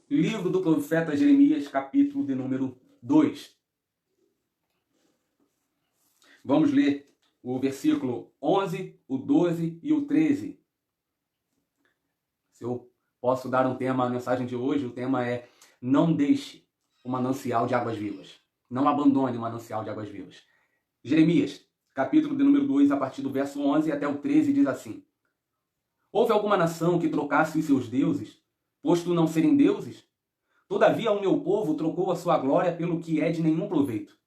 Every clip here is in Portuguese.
Livro do profeta Jeremias, capítulo de número 2. Vamos ler o versículo 11, o 12 e o 13. Se eu posso dar um tema à mensagem de hoje, o tema é: não deixe o manancial de águas vivas. Não abandone o manancial de águas vivas. Jeremias, capítulo de número 2, a partir do verso 11 até o 13, diz assim: houve alguma nação que trocasse os seus deuses, posto não serem deuses? Todavia o meu povo trocou a sua glória pelo que é de nenhum proveito.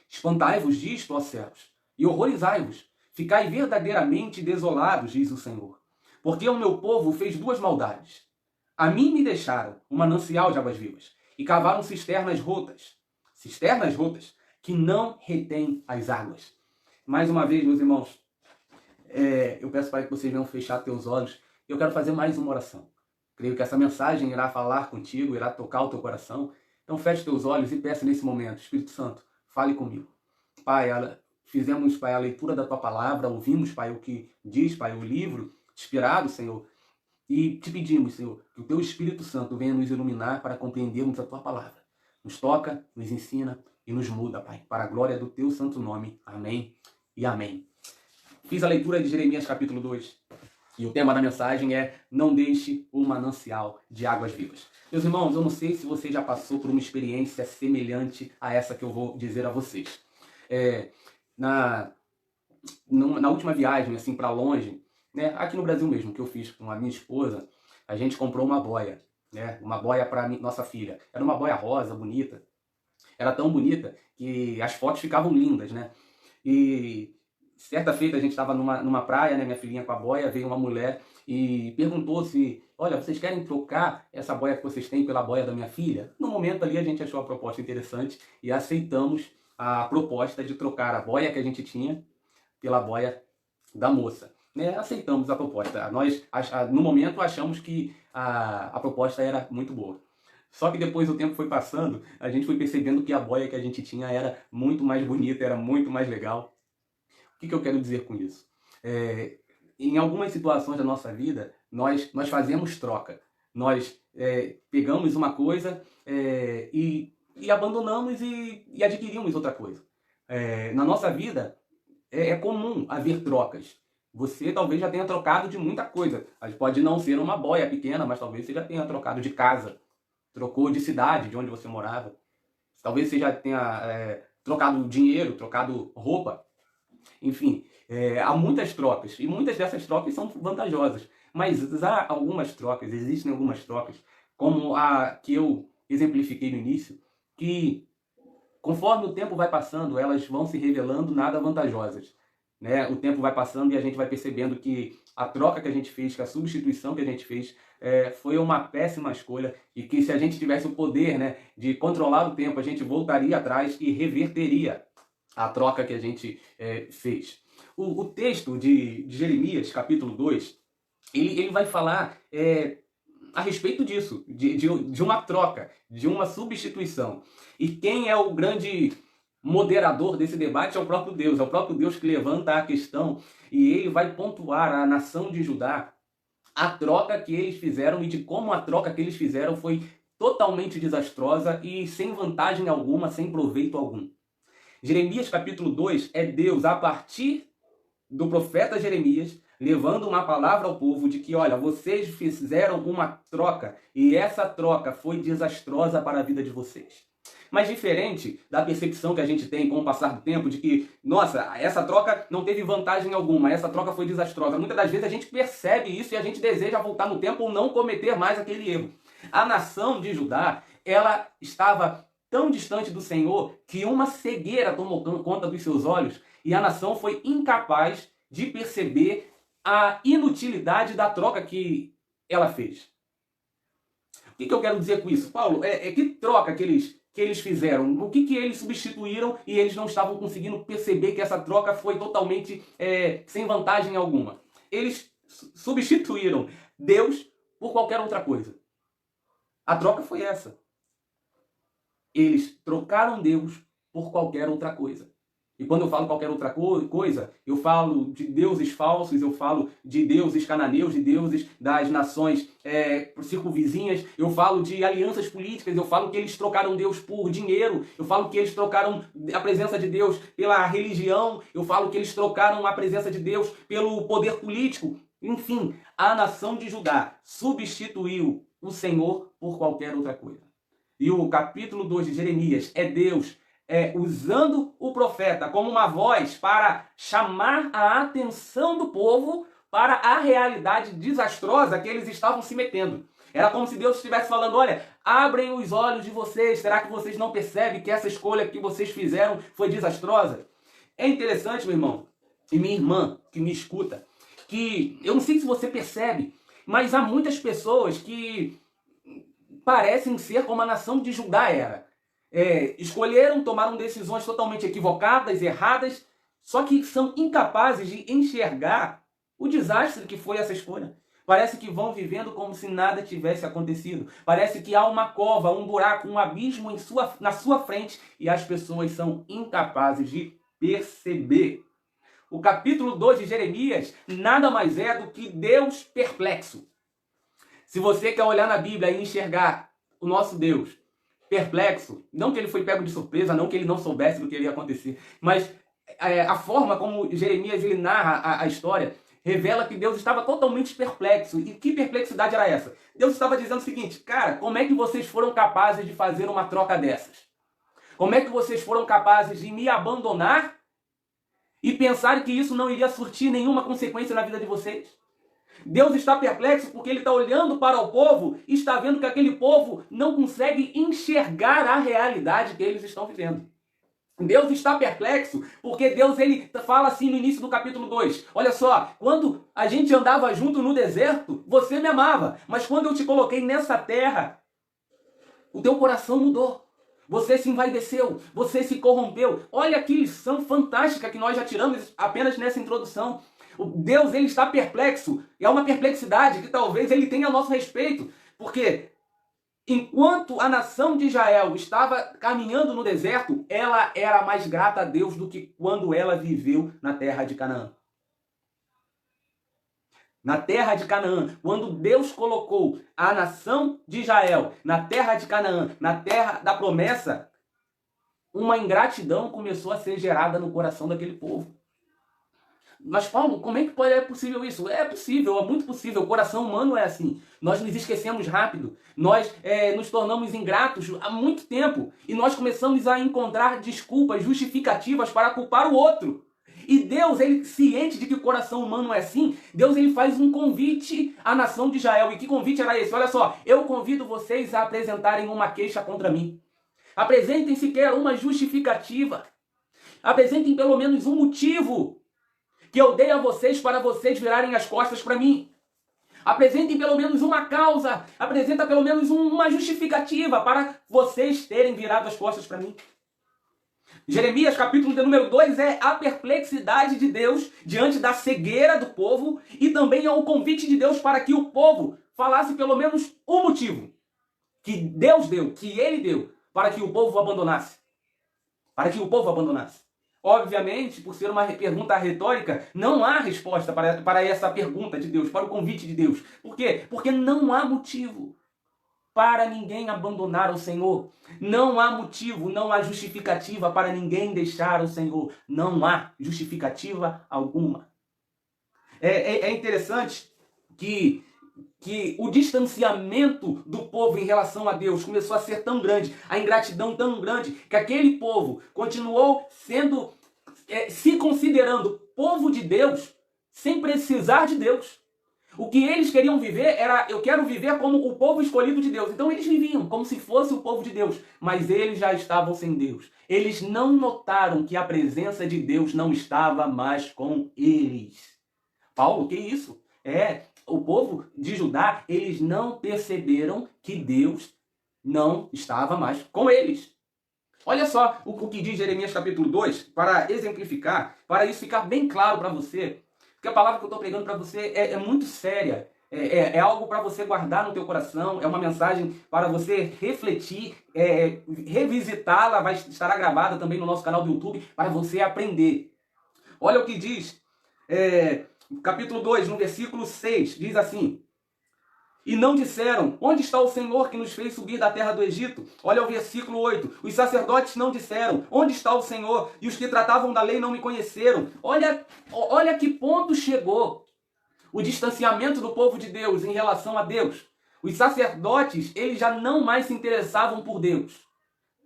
Espantai-vos disto, ó céus, e horrorizai-vos. Ficai verdadeiramente desolados, diz o Senhor. Porque o meu povo fez duas maldades. A mim me deixaram um manancial de águas vivas, e cavaram cisternas rotas, que não retêm as águas. Mais uma vez, meus irmãos, eu peço para que vocês venham fechar teus olhos. Eu quero fazer mais uma oração. Creio que essa mensagem irá falar contigo, irá tocar o teu coração. Então feche teus olhos e peça nesse momento: Espírito Santo, fale comigo. Pai, fizemos, Pai, a leitura da tua palavra, ouvimos, Pai, o que diz, Pai, o livro inspirado, Senhor. E te pedimos, Senhor, que o teu Espírito Santo venha nos iluminar para compreendermos a tua palavra. Nos toca, nos ensina e nos muda, Pai, para a glória do teu santo nome. Amém e amém. Fiz a leitura de Jeremias capítulo 2. E o tema da mensagem é: não deixe o manancial de águas vivas. Meus irmãos, eu não sei se você já passou por uma experiência semelhante a essa que eu vou dizer a vocês. Na última viagem, assim, para longe, né, aqui no Brasil mesmo, que eu fiz com a minha esposa, a gente comprou uma boia, né, uma boia para nossa filha. Era uma boia rosa, bonita. Era tão bonita que as fotos ficavam lindas, né? E certa feita a gente estava numa praia, né, minha filhinha com a boia, veio uma mulher e perguntou se: olha, vocês querem trocar essa boia que vocês têm pela boia da minha filha? No momento ali a gente achou a proposta interessante e aceitamos a proposta de trocar a boia que a gente tinha pela boia da moça. Né? Aceitamos a proposta. Nós, no momento, achamos que a proposta era muito boa. Só que depois o tempo foi passando, a gente foi percebendo que a boia que a gente tinha era muito mais bonita, era muito mais legal. O que eu quero dizer com isso? Em algumas situações da nossa vida, nós fazemos troca. Nós pegamos uma coisa e abandonamos e adquirimos outra coisa. Na nossa vida, é comum haver trocas. Você talvez já tenha trocado de muita coisa. Pode não ser uma boia pequena, mas talvez você já tenha trocado de casa. Trocou de cidade, de onde você morava. Talvez você já tenha trocado dinheiro, trocado roupa. Enfim, há muitas trocas, e muitas dessas trocas são vantajosas. Mas há algumas trocas, existem algumas trocas, como a que eu exemplifiquei no início, que conforme o tempo vai passando, elas vão se revelando nada vantajosas. Né? O tempo vai passando e a gente vai percebendo que a troca que a gente fez, que a substituição que a gente fez, foi uma péssima escolha, e que se a gente tivesse o poder, né, de controlar o tempo, a gente voltaria atrás e reverteria a troca que a gente fez. O texto de Jeremias, capítulo 2, ele vai falar a respeito disso, de uma troca, de uma substituição. E quem é o grande moderador desse debate é o próprio Deus que levanta a questão, e ele vai pontuar à nação de Judá a troca que eles fizeram e de como a troca que eles fizeram foi totalmente desastrosa e sem vantagem alguma, sem proveito algum. Jeremias capítulo 2 é Deus, a partir do profeta Jeremias, levando uma palavra ao povo de que, olha, vocês fizeram uma troca e essa troca foi desastrosa para a vida de vocês. Mas diferente da percepção que a gente tem com o passar do tempo de que, nossa, essa troca não teve vantagem alguma, essa troca foi desastrosa. Muitas das vezes a gente percebe isso e a gente deseja voltar no tempo ou não cometer mais aquele erro. A nação de Judá, ela estava tão distante do Senhor que uma cegueira tomou conta dos seus olhos e a nação foi incapaz de perceber a inutilidade da troca que ela fez. O que eu quero dizer com isso? Paulo, que troca que eles fizeram? O que eles substituíram e eles não estavam conseguindo perceber que essa troca foi totalmente sem vantagem alguma? Eles substituíram Deus por qualquer outra coisa. A troca foi essa. Eles trocaram Deus por qualquer outra coisa. E quando eu falo qualquer outra coisa, eu falo de deuses falsos, eu falo de deuses cananeus, de deuses das nações circunvizinhas, eu falo de alianças políticas, eu falo que eles trocaram Deus por dinheiro, eu falo que eles trocaram a presença de Deus pela religião, eu falo que eles trocaram a presença de Deus pelo poder político. Enfim, a nação de Judá substituiu o Senhor por qualquer outra coisa. E o capítulo 2 de Jeremias é Deus usando o profeta como uma voz para chamar a atenção do povo para a realidade desastrosa que eles estavam se metendo. Era como se Deus estivesse falando, olha, abrem os olhos de vocês, será que vocês não percebem que essa escolha que vocês fizeram foi desastrosa? É interessante, meu irmão, e minha irmã que me escuta, que eu não sei se você percebe, mas há muitas pessoas que parecem ser como a nação de Judá era. Escolheram, tomaram decisões totalmente equivocadas, erradas, só que são incapazes de enxergar o desastre que foi essa escolha. Parece que vão vivendo como se nada tivesse acontecido. Parece que há uma cova, um buraco, um abismo na sua frente e as pessoas são incapazes de perceber. O capítulo 2 de Jeremias nada mais é do que Deus perplexo. Se você quer olhar na Bíblia e enxergar o nosso Deus perplexo, não que ele foi pego de surpresa, não que ele não soubesse do que iria acontecer, mas a forma como Jeremias ele narra a história revela que Deus estava totalmente perplexo. E que perplexidade era essa? Deus estava dizendo o seguinte, cara, como é que vocês foram capazes de fazer uma troca dessas? Como é que vocês foram capazes de me abandonar e pensar que isso não iria surtir nenhuma consequência na vida de vocês? Deus está perplexo porque ele está olhando para o povo e está vendo que aquele povo não consegue enxergar a realidade que eles estão vivendo. Deus está perplexo porque Deus ele fala assim no início do capítulo 2. Olha só, quando a gente andava junto no deserto, você me amava. Mas quando eu te coloquei nessa terra, o teu coração mudou. Você se envaideceu, você se corrompeu. Olha que lição fantástica que nós já tiramos apenas nessa introdução. O Deus ele está perplexo. E é uma perplexidade que talvez ele tenha a nosso respeito. Porque enquanto a nação de Israel estava caminhando no deserto, ela era mais grata a Deus do que quando ela viveu na terra de Canaã. Na terra de Canaã, quando Deus colocou a nação de Israel na terra de Canaã, na terra da promessa, uma ingratidão começou a ser gerada no coração daquele povo. Mas Paulo, como é que é possível isso? É possível, é muito possível. O coração humano é assim. Nós nos esquecemos rápido. Nós nos tornamos ingratos há muito tempo. E nós começamos a encontrar desculpas, justificativas para culpar o outro. E Deus, ele ciente de que o coração humano é assim, Deus ele faz um convite à nação de Israel. E que convite era esse? Olha só, eu convido vocês a apresentarem uma queixa contra mim. Apresentem sequer uma justificativa. Apresentem pelo menos um motivo que eu dei a vocês para vocês virarem as costas para mim. Apresentem pelo menos uma causa, apresenta pelo menos uma justificativa para vocês terem virado as costas para mim. Jeremias capítulo de número 2 é a perplexidade de Deus diante da cegueira do povo e também é o convite de Deus para que o povo falasse pelo menos um motivo que Deus deu, que ele deu, para que o povo abandonasse. Para que o povo abandonasse. Obviamente, por ser uma pergunta retórica, não há resposta para essa pergunta de Deus, para o convite de Deus. Por quê? Porque não há motivo para ninguém abandonar o Senhor. Não há motivo, não há justificativa para ninguém deixar o Senhor. Não há justificativa alguma. É interessante que o distanciamento do povo em relação a Deus começou a ser tão grande, a ingratidão tão grande, que aquele povo continuou se considerando povo de Deus, sem precisar de Deus. O que eles queriam viver era, eu quero viver como o povo escolhido de Deus. Então eles viviam como se fosse o povo de Deus, mas eles já estavam sem Deus. Eles não notaram que a presença de Deus não estava mais com eles. Paulo, que isso? O povo de Judá, eles não perceberam que Deus não estava mais com eles. Olha só o que diz Jeremias capítulo 2, para exemplificar, para isso ficar bem claro para você, porque a palavra que eu estou pregando para você é muito séria. É algo para você guardar no teu coração, é uma mensagem para você refletir, revisitá-la, estará gravada também no nosso canal do YouTube, para você aprender. Olha o que diz, capítulo 2, no versículo 6, diz assim: e não disseram, onde está o Senhor que nos fez subir da terra do Egito? Olha o versículo 8, os sacerdotes não disseram, onde está o Senhor? E os que tratavam da lei não me conheceram. Olha que ponto chegou o distanciamento do povo de Deus em relação a Deus. Os sacerdotes, eles já não mais se interessavam por Deus.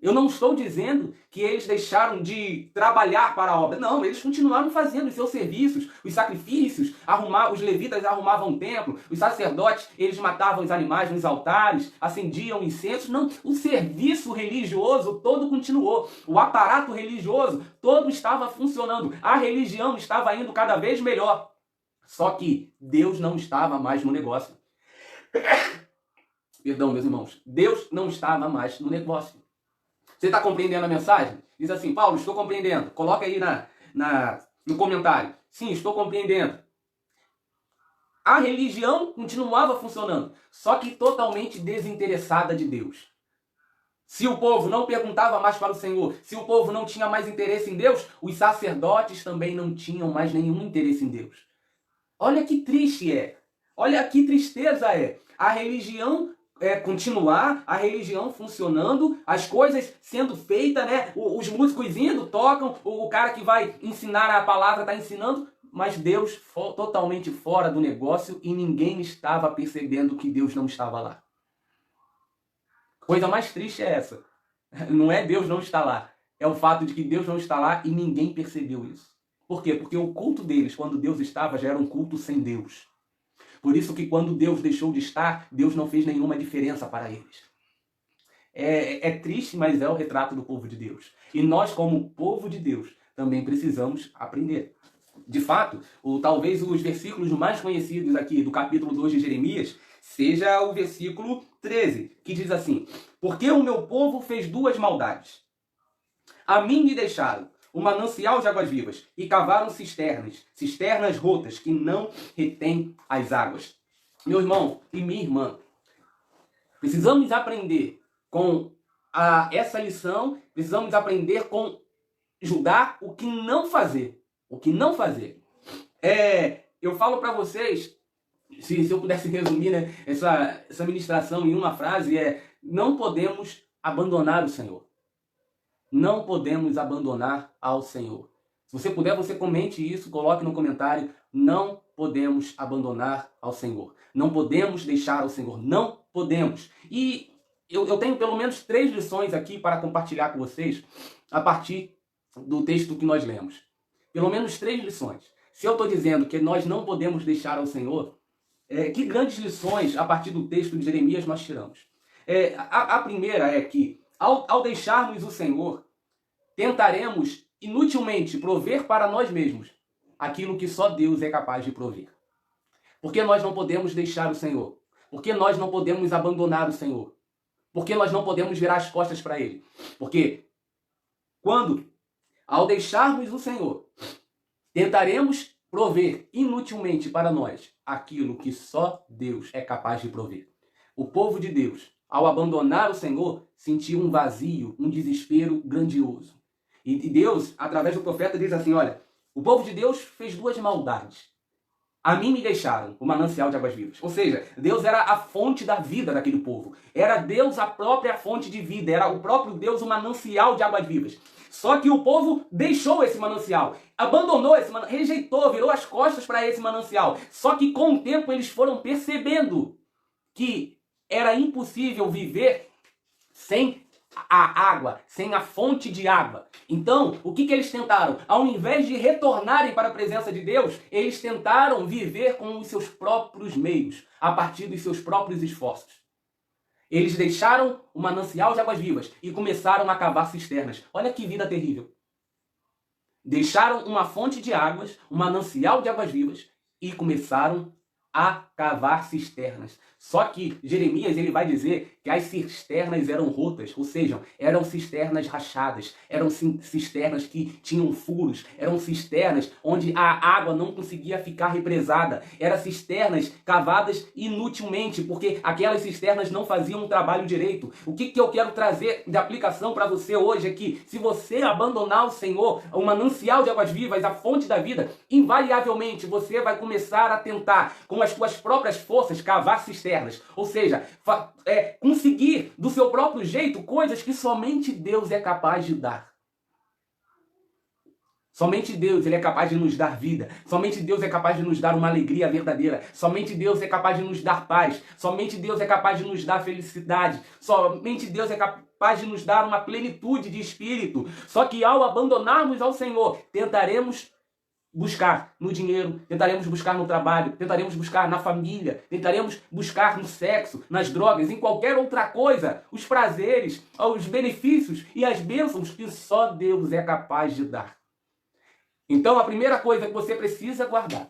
Eu não estou dizendo que eles deixaram de trabalhar para a obra. Não, eles continuaram fazendo os seus serviços, os sacrifícios, os levitas arrumavam o templo, os sacerdotes, eles matavam os animais nos altares, acendiam incensos. Não, o serviço religioso todo continuou. O aparato religioso todo estava funcionando. A religião estava indo cada vez melhor. Só que Deus não estava mais no negócio. Perdão, meus irmãos. Deus não estava mais no negócio. Você está compreendendo a mensagem? Diz assim, Paulo, estou compreendendo. Coloca aí no comentário. Sim, estou compreendendo. A religião continuava funcionando, só que totalmente desinteressada de Deus. Se o povo não perguntava mais para o Senhor, se o povo não tinha mais interesse em Deus, os sacerdotes também não tinham mais nenhum interesse em Deus. Olha que triste é. Olha que tristeza é. A religião continuar, a religião funcionando, as coisas sendo feitas, né? Os músicos indo, tocam, o cara que vai ensinar a palavra está ensinando, mas Deus totalmente fora do negócio e ninguém estava percebendo que Deus não estava lá. Coisa mais triste é essa. Não é Deus não estar lá. É o fato de que Deus não está lá e ninguém percebeu isso. Por quê? Porque o culto deles, quando Deus estava, já era um culto sem Deus. Por isso que quando Deus deixou de estar, Deus não fez nenhuma diferença para eles. É triste, mas é o retrato do povo de Deus. E nós, como povo de Deus, também precisamos aprender. De fato, talvez os versículos mais conhecidos aqui do capítulo 2 de Jeremias seja o versículo 13, que diz assim: porque o meu povo fez duas maldades. A mim me deixaram o manancial de águas vivas, e cavaram cisternas rotas, que não retêm as águas. Meu irmão e minha irmã, precisamos aprender com essa lição, precisamos aprender com Judá o que não fazer. O que não fazer. Eu falo para vocês, se eu pudesse resumir, né, essa ministração em uma frase, não podemos abandonar o Senhor. Não podemos abandonar ao Senhor. Se você puder, você comente isso, coloque no comentário. Não podemos abandonar ao Senhor. Não podemos deixar o Senhor. Não podemos. E eu tenho pelo menos 3 lições aqui para compartilhar com vocês a partir do texto que nós lemos. Pelo menos 3 lições. Se eu estou dizendo que nós não podemos deixar ao Senhor, que grandes lições a partir do texto de Jeremias nós tiramos? A primeira é que ao deixarmos o Senhor, tentaremos inutilmente prover para nós mesmos aquilo que só Deus é capaz de prover. Porque nós não podemos deixar o Senhor? Porque nós não podemos abandonar o Senhor? Porque nós não podemos virar as costas para Ele? Porque ao deixarmos o Senhor, tentaremos prover inutilmente para nós aquilo que só Deus é capaz de prover. O povo de Deus, ao abandonar o Senhor, sentiu um vazio, um desespero grandioso. E Deus, através do profeta, diz assim, olha, o povo de Deus fez 2 maldades. A mim me deixaram o manancial de águas vivas. Ou seja, Deus era a fonte da vida daquele povo. Era Deus a própria fonte de vida. Era o próprio Deus o manancial de águas vivas. Só que o povo deixou esse manancial. Abandonou esse manancial. Rejeitou, virou as costas para esse manancial. Só que com o tempo eles foram percebendo que era impossível viver sem a água, sem a fonte de água. Então, o que eles tentaram? Ao invés de retornarem para a presença de Deus, eles tentaram viver com os seus próprios meios, a partir dos seus próprios esforços. Eles deixaram o manancial de águas vivas e começaram a cavar cisternas. Olha que vida terrível. Deixaram uma fonte de águas, um manancial de águas vivas e começaram a cavar cisternas. Só que Jeremias ele vai dizer que as cisternas eram rotas, ou seja, eram cisternas rachadas, eram cisternas que tinham furos, eram cisternas onde a água não conseguia ficar represada, eram cisternas cavadas inutilmente, porque aquelas cisternas não faziam o trabalho direito. O que eu quero trazer de aplicação para você hoje é que se você abandonar o Senhor, o manancial de águas vivas, a fonte da vida, invariavelmente você vai começar a tentar, com as suas próprias forças, cavar cisternas. Ou seja, conseguir do seu próprio jeito coisas que somente Deus é capaz de dar. Somente Deus ele é capaz de nos dar vida. Somente Deus é capaz de nos dar uma alegria verdadeira. Somente Deus é capaz de nos dar paz. Somente Deus é capaz de nos dar felicidade. Somente Deus é capaz de nos dar uma plenitude de espírito. Só que ao abandonarmos ao Senhor, tentaremos buscar no dinheiro, tentaremos buscar no trabalho, tentaremos buscar na família, tentaremos buscar no sexo, nas drogas, em qualquer outra coisa, os prazeres, os benefícios e as bênçãos que só Deus é capaz de dar. Então a primeira coisa que você precisa guardar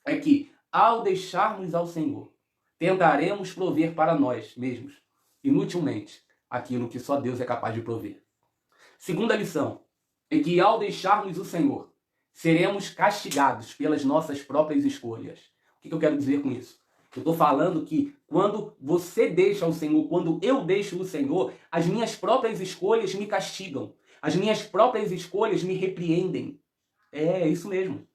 é que ao deixarmos ao Senhor, tentaremos prover para nós mesmos, inutilmente, aquilo que só Deus é capaz de prover. Segunda lição é que ao deixarmos o Senhor, seremos castigados pelas nossas próprias escolhas. O que eu quero dizer com isso? Eu estou falando que quando você deixa o Senhor, quando eu deixo o Senhor, as minhas próprias escolhas me castigam. As minhas próprias escolhas me repreendem. É isso mesmo.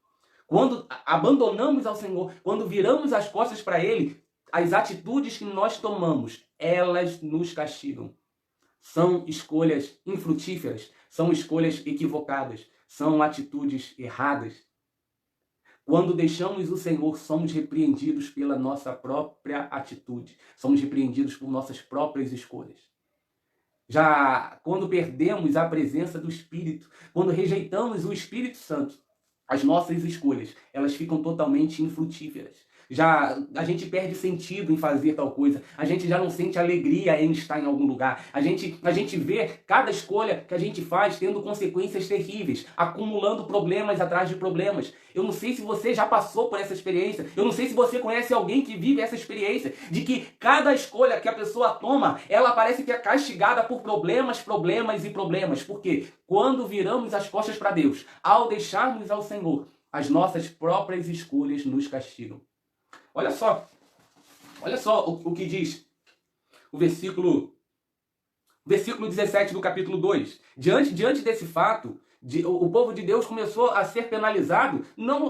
Quando abandonamos ao Senhor, quando viramos as costas para Ele, as atitudes que nós tomamos, elas nos castigam. São escolhas infrutíferas, são escolhas equivocadas, são atitudes erradas. Quando deixamos o Senhor, somos repreendidos pela nossa própria atitude. Somos repreendidos por nossas próprias escolhas. Já quando perdemos a presença do Espírito, quando rejeitamos o Espírito Santo, as nossas escolhas, elas ficam totalmente infrutíferas. Já a gente perde sentido em fazer tal coisa. A gente já não sente alegria em estar em algum lugar. A gente vê cada escolha que a gente faz tendo consequências terríveis, acumulando problemas atrás de problemas. Eu não sei se você já passou por essa experiência. Eu não sei se você conhece alguém que vive essa experiência de que cada escolha que a pessoa toma, ela parece que é castigada por problemas, problemas e problemas. Por quê? Quando viramos as costas para Deus, ao deixarmos ao Senhor, as nossas próprias escolhas nos castigam. Olha só o que diz o versículo 17 do capítulo 2. Diante desse fato, o povo de Deus começou a ser penalizado,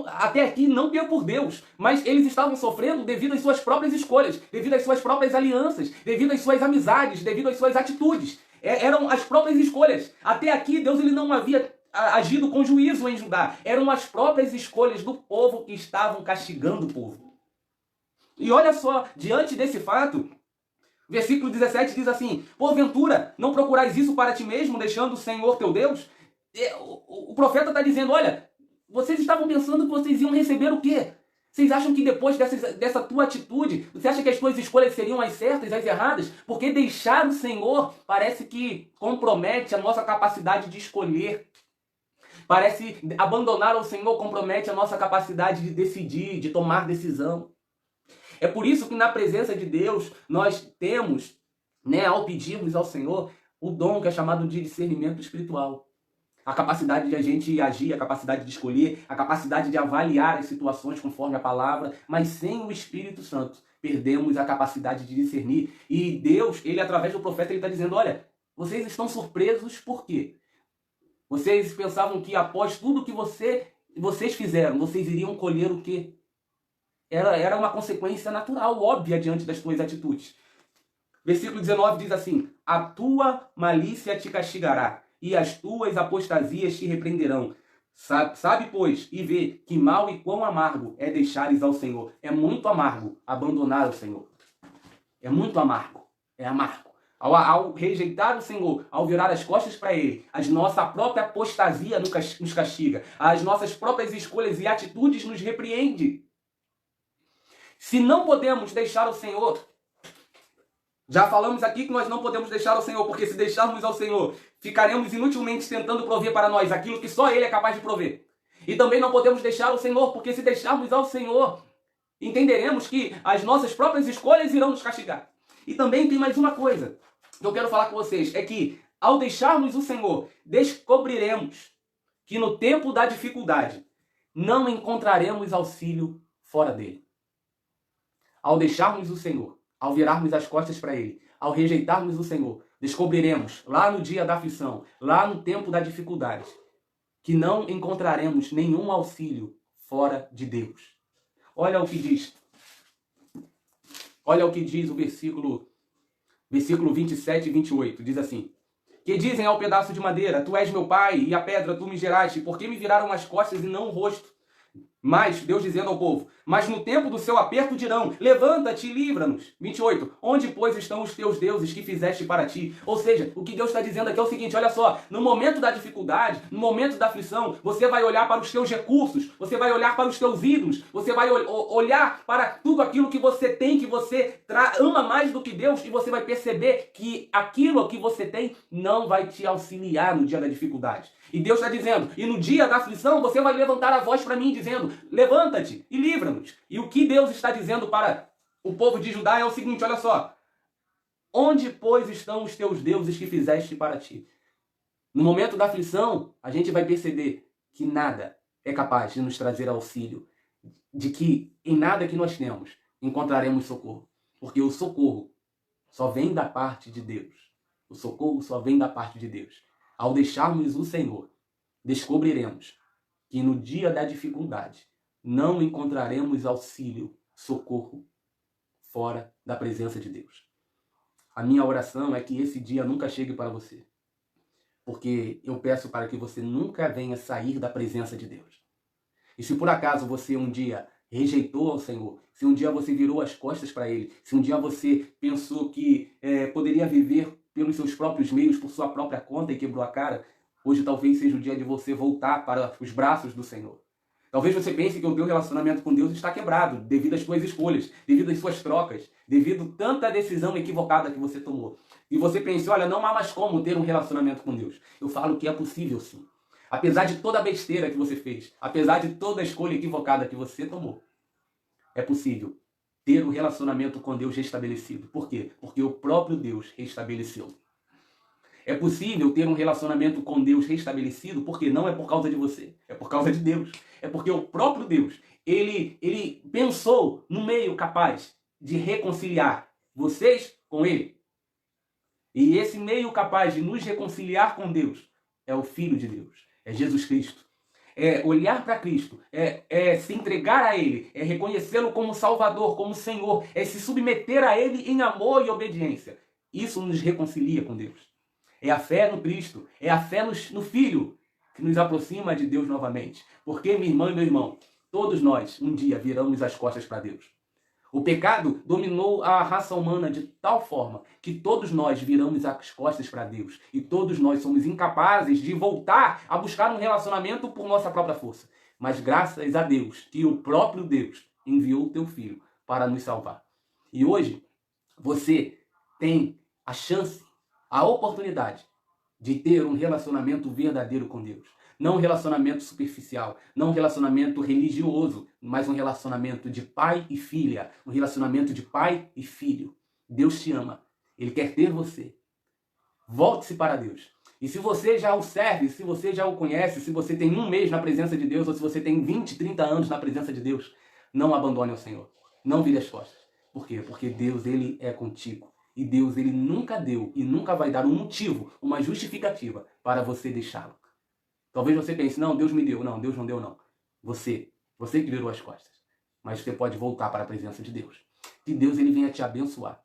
até aqui não por Deus, mas eles estavam sofrendo devido às suas próprias escolhas, devido às suas próprias alianças, devido às suas amizades, devido às suas atitudes. Eram as próprias escolhas. Até aqui Deus ele não havia agido com juízo em Judá. Eram as próprias escolhas do povo que estavam castigando o povo. E olha só, diante desse fato, versículo 17 diz assim: porventura, não procurais isso para ti mesmo, deixando o Senhor teu Deus? O profeta está dizendo, olha, vocês estavam pensando que vocês iam receber o quê? Vocês acham que depois dessa tua atitude, você acha que as tuas escolhas seriam as certas, as erradas? Porque deixar o Senhor parece que compromete a nossa capacidade de escolher. Parece abandonar o Senhor compromete a nossa capacidade de decidir, de tomar decisão. É por isso que na presença de Deus nós temos, ao pedirmos ao Senhor, o dom que é chamado de discernimento espiritual. A capacidade de a gente agir, a capacidade de escolher, a capacidade de avaliar as situações conforme a palavra, mas sem o Espírito Santo perdemos a capacidade de discernir. E Deus, ele através do profeta, ele está dizendo, olha, vocês estão surpresos por quê? Vocês pensavam que após tudo que vocês fizeram, vocês iriam colher o quê? Era uma consequência natural, óbvia, diante das tuas atitudes. Versículo 19 diz assim: a tua malícia te castigará, e as tuas apostasias te repreenderão. Sabe, pois, e vê que mal e quão amargo é deixares ao Senhor. É muito amargo abandonar o Senhor. É muito amargo. É amargo. Ao rejeitar o Senhor, ao virar as costas para Ele, a nossa própria apostasia nos castiga. As nossas próprias escolhas e atitudes nos repreende. Se não podemos deixar o Senhor, já falamos aqui que nós não podemos deixar o Senhor, porque se deixarmos ao Senhor, ficaremos inutilmente tentando prover para nós aquilo que só Ele é capaz de prover. E também não podemos deixar o Senhor, porque se deixarmos ao Senhor, Entenderemos que as nossas próprias escolhas irão nos castigar. E também tem mais uma coisa que eu quero falar com vocês, é que ao deixarmos o Senhor, descobriremos que no tempo da dificuldade não encontraremos auxílio fora dele. Ao deixarmos o Senhor, ao virarmos as costas para ele, ao rejeitarmos o Senhor, descobriremos lá no dia da aflição, lá no tempo da dificuldade, que não encontraremos nenhum auxílio fora de Deus. Olha o que diz. Olha o que diz o versículo 27 e 28. Diz assim: que dizem ao pedaço de madeira, tu és meu pai, e a pedra tu me geraste, por que me viraram as costas e não o rosto? Mas, Deus dizendo ao povo, mas no tempo do seu aperto dirão, levanta-te e livra-nos. 28, onde, pois, estão os teus deuses que fizeste para ti? Ou seja, o que Deus está dizendo aqui é o seguinte, olha só, no momento da dificuldade, no momento da aflição, você vai olhar para os teus recursos, você vai olhar para os teus ídolos, você vai olhar para tudo aquilo que você tem, que você ama mais do que Deus, e você vai perceber que aquilo que você tem não vai te auxiliar no dia da dificuldade. E Deus está dizendo, e no dia da aflição você vai levantar a voz para mim dizendo, levanta-te e livra-nos. E o que Deus está dizendo para o povo de Judá é o seguinte, olha só. Onde, pois, estão os teus deuses que fizeste para ti? No momento da aflição, a gente vai perceber que nada é capaz de nos trazer auxílio, de que em nada que nós temos encontraremos socorro. Porque o socorro só vem da parte de Deus. O socorro só vem da parte de Deus. Ao deixarmos o Senhor, descobriremos que no dia da dificuldade não encontraremos auxílio, socorro, fora da presença de Deus. A minha oração é que esse dia nunca chegue para você. Porque eu peço para que você nunca venha sair da presença de Deus. E se por acaso você um dia rejeitou ao Senhor, se um dia você virou as costas para Ele, se um dia você pensou que poderia viver pelos seus próprios meios, por sua própria conta e quebrou a cara, hoje talvez seja o dia de você voltar para os braços do Senhor. Talvez você pense que o teu relacionamento com Deus está quebrado devido às suas escolhas, devido às suas trocas, devido a tanta decisão equivocada que você tomou. E você pense, olha, não há mais como ter um relacionamento com Deus. Eu falo que é possível sim. Apesar de toda a besteira que você fez, apesar de toda a escolha equivocada que você tomou, é possível ter um relacionamento com Deus restabelecido. Por quê? Porque o próprio Deus restabeleceu. É possível ter um relacionamento com Deus restabelecido porque não é por causa de você, é por causa de Deus. É porque o próprio Deus, ele pensou no meio capaz de reconciliar vocês com Ele. E esse meio capaz de nos reconciliar com Deus é o Filho de Deus, é Jesus Cristo. É olhar para Cristo, é se entregar a Ele, é reconhecê-lo como Salvador, como Senhor, é se submeter a Ele em amor e obediência. Isso nos reconcilia com Deus. É a fé no Cristo, é a fé no Filho que nos aproxima de Deus novamente. Porque, minha irmã e meu irmão, todos nós um dia viramos as costas para Deus. O pecado dominou a raça humana de tal forma que todos nós viramos as costas para Deus. E todos nós somos incapazes de voltar a buscar um relacionamento por nossa própria força. Mas graças a Deus, que o próprio Deus enviou o teu Filho para nos salvar. E hoje, você tem a chance, a oportunidade de ter um relacionamento verdadeiro com Deus. Não um relacionamento superficial, não um relacionamento religioso, mas um relacionamento de pai e filha, um relacionamento de pai e filho. Deus te ama, Ele quer ter você. Volte-se para Deus. E se você já o serve, se você já o conhece, se você tem um mês na presença de Deus, ou se você tem 20, 30 anos na presença de Deus, não abandone o Senhor. Não vire as costas. Por quê? Porque Deus, Ele é contigo. E Deus, Ele nunca deu e nunca vai dar um motivo, uma justificativa para você deixá-lo. Talvez você pense, não, Deus me deu. Não, Deus não deu, não. Você que virou as costas. Mas você pode voltar para a presença de Deus. Que Deus, Ele venha te abençoar.